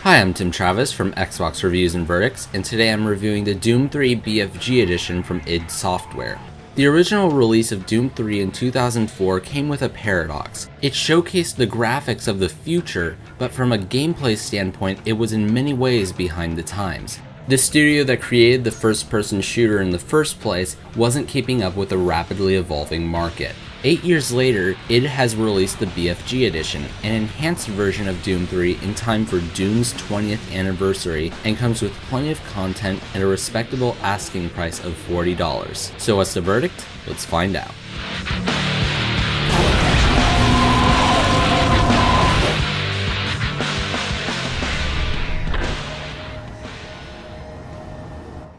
Hi, I'm Tim Travis from Xbox Reviews and Verdicts, and today I'm reviewing the Doom 3 BFG edition from id Software. The original release of Doom 3 in 2004 came with a paradox. It showcased the graphics of the future, but from a gameplay standpoint, it was in many ways behind the times. The studio that created the first-person shooter in the first place wasn't keeping up with the rapidly evolving market. 8 years later, id has released the BFG edition, an enhanced version of Doom 3 in time for Doom's 20th anniversary, and comes with plenty of content at a respectable asking price of $40. So what's the verdict? Let's find out.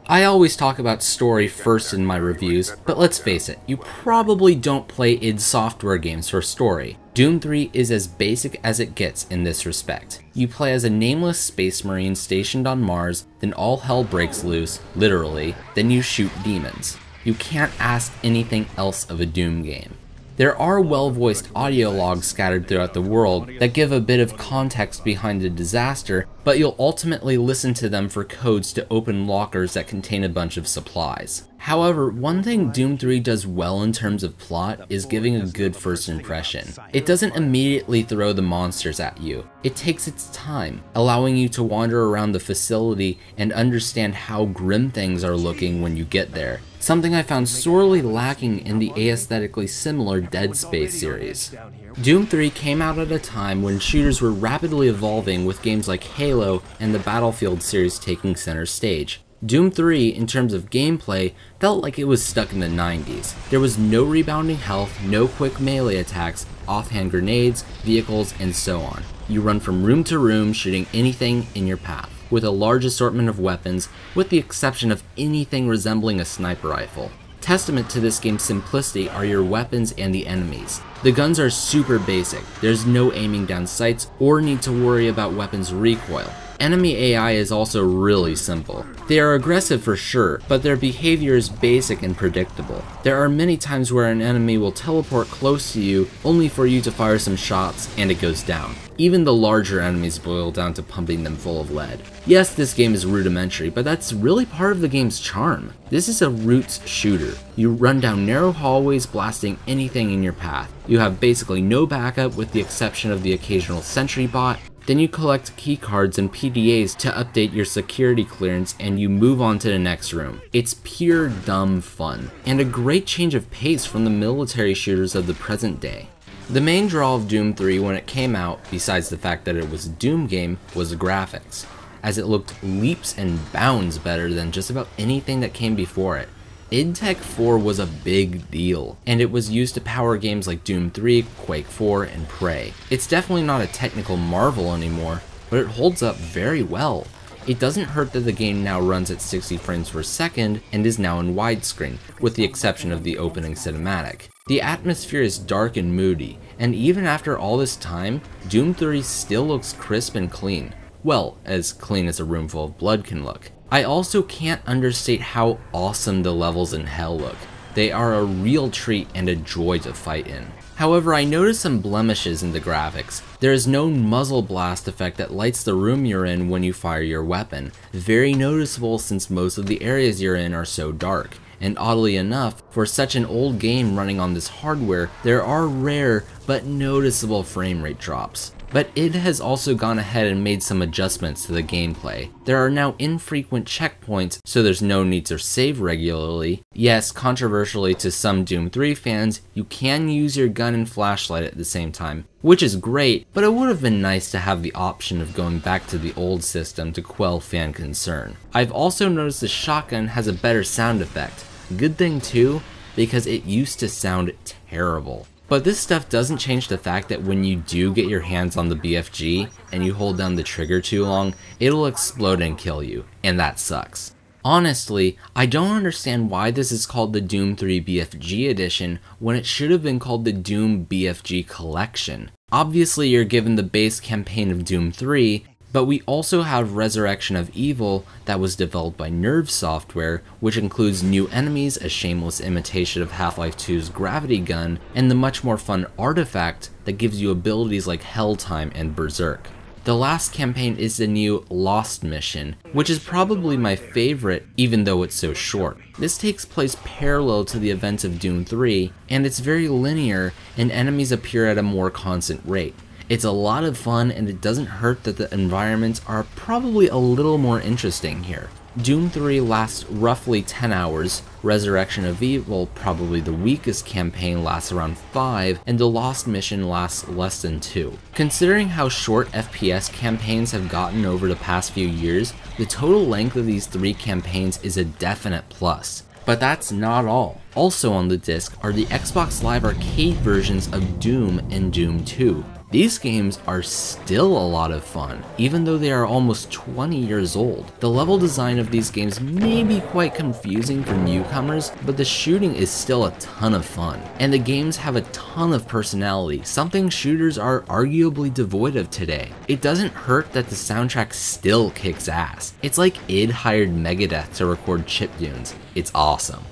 I always talk about story first in my reviews, but let's face it, you probably don't play id Software games for story. Doom 3 is as basic as it gets in this respect. You play as a nameless space marine stationed on Mars, then all hell breaks loose, literally, then you shoot demons. You can't ask anything else of a Doom game. There are well-voiced audio logs scattered throughout the world that give a bit of context behind the disaster, but you'll ultimately listen to them for codes to open lockers that contain a bunch of supplies. However, one thing Doom 3 does well in terms of plot is giving a good first impression. It doesn't immediately throw the monsters at you. It takes its time, allowing you to wander around the facility and understand how grim things are looking when you get there. Something I found sorely lacking in the aesthetically similar Dead Space series. Doom 3 came out at a time when shooters were rapidly evolving, with games like Halo and the Battlefield series taking center stage. Doom 3, in terms of gameplay, felt like it was stuck in the 90s. There was no rebounding health, no quick melee attacks, offhand grenades, vehicles, and so on. You run from room to room shooting anything in your path, with a large assortment of weapons, with the exception of anything resembling a sniper rifle. Testament to this game's simplicity are your weapons and the enemies. The guns are super basic. There's no aiming down sights or need to worry about weapons recoil. Enemy AI is also really simple. They are aggressive for sure, but their behavior is basic and predictable. There are many times where an enemy will teleport close to you only for you to fire some shots and it goes down. Even the larger enemies boil down to pumping them full of lead. Yes, this game is rudimentary, but that's really part of the game's charm. This is a roots shooter. You run down narrow hallways blasting anything in your path. You have basically no backup with the exception of the occasional sentry bot. Then you collect keycards and PDAs to update your security clearance and you move on to the next room. It's pure dumb fun, and a great change of pace from the military shooters of the present day. The main draw of Doom 3 when it came out, besides the fact that it was a Doom game, was the graphics, as it looked leaps and bounds better than just about anything that came before it. id Tech 4 was a big deal, and it was used to power games like Doom 3, Quake 4, and Prey. It's definitely not a technical marvel anymore, but it holds up very well. It doesn't hurt that the game now runs at 60 frames per second and is now in widescreen, with the exception of the opening cinematic. The atmosphere is dark and moody, and even after all this time, Doom 3 still looks crisp and clean. Well, as clean as a room full of blood can look. I also can't understate how awesome the levels in Hell look. They are a real treat and a joy to fight in. However, I noticed some blemishes in the graphics. There is no muzzle blast effect that lights the room you're in when you fire your weapon. Very noticeable since most of the areas you're in are so dark. And oddly enough, for such an old game running on this hardware, there are rare but noticeable frame rate drops. But id has also gone ahead and made some adjustments to the gameplay. There are now infrequent checkpoints, so there's no need to save regularly. Yes, controversially to some Doom 3 fans, you can use your gun and flashlight at the same time, which is great, but it would have been nice to have the option of going back to the old system to quell fan concern. I've also noticed the shotgun has a better sound effect. Good thing too, because it used to sound terrible. But this stuff doesn't change the fact that when you do get your hands on the BFG and you hold down the trigger too long, it'll explode and kill you, and that sucks. Honestly, I don't understand why this is called the Doom 3 BFG edition when it should have been called the Doom BFG Collection. Obviously you're given the base campaign of Doom 3, But we also have Resurrection of Evil that was developed by Nerve Software, which includes new enemies, a shameless imitation of Half-Life 2's gravity gun, and the much more fun Artifact that gives you abilities like Helltime and Berserk. The last campaign is the new Lost mission, which is probably my favorite even though it's so short. This takes place parallel to the events of Doom 3, and it's very linear and enemies appear at a more constant rate. It's a lot of fun, and it doesn't hurt that the environments are probably a little more interesting here. Doom 3 lasts roughly 10 hours, Resurrection of Evil, probably the weakest campaign, lasts around 5, and the Lost mission lasts less than 2. Considering how short FPS campaigns have gotten over the past few years, the total length of these 3 campaigns is a definite plus. But that's not all. Also on the disc are the Xbox Live Arcade versions of Doom and Doom 2. These games are still a lot of fun, even though they are almost 20 years old. The level design of these games may be quite confusing for newcomers, but the shooting is still a ton of fun. And the games have a ton of personality, something shooters are arguably devoid of today. It doesn't hurt that the soundtrack still kicks ass. It's like id hired Megadeth to record chiptunes. It's awesome.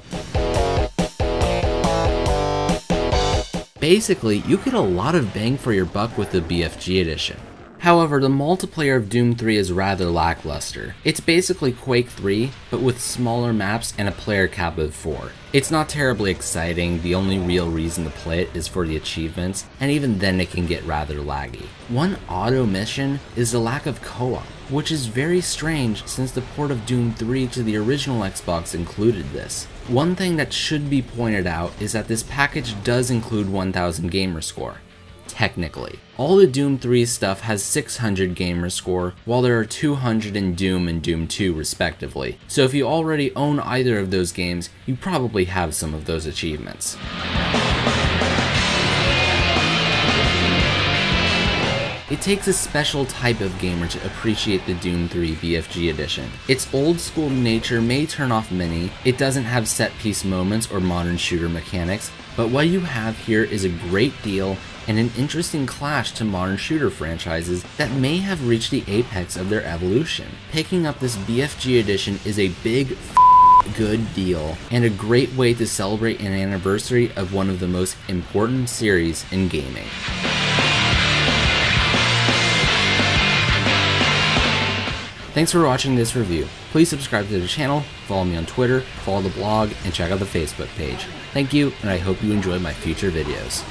Basically, you get a lot of bang for your buck with the BFG edition. However, the multiplayer of Doom 3 is rather lackluster. It's basically Quake 3, but with smaller maps and a player cap of 4. It's not terribly exciting, the only real reason to play it is for the achievements, and even then it can get rather laggy. One auto mission is the lack of co-op, which is very strange since the port of Doom 3 to the original Xbox included this. One thing that should be pointed out is that this package does include 1000 gamer score. Technically. All the Doom 3 stuff has 600 gamer score, while there are 200 in Doom and Doom 2 respectively. So if you already own either of those games, you probably have some of those achievements. It takes a special type of gamer to appreciate the Doom 3 BFG edition. Its old school nature may turn off many, it doesn't have set piece moments or modern shooter mechanics, but what you have here is a great deal and an interesting clash to modern shooter franchises that may have reached the apex of their evolution. Picking up this BFG edition is a big good deal and a great way to celebrate an anniversary of one of the most important series in gaming. Thanks for watching this review. Please subscribe to the channel, follow me on Twitter, follow the blog, and check out the Facebook page. Thank you, and I hope you enjoy my future videos.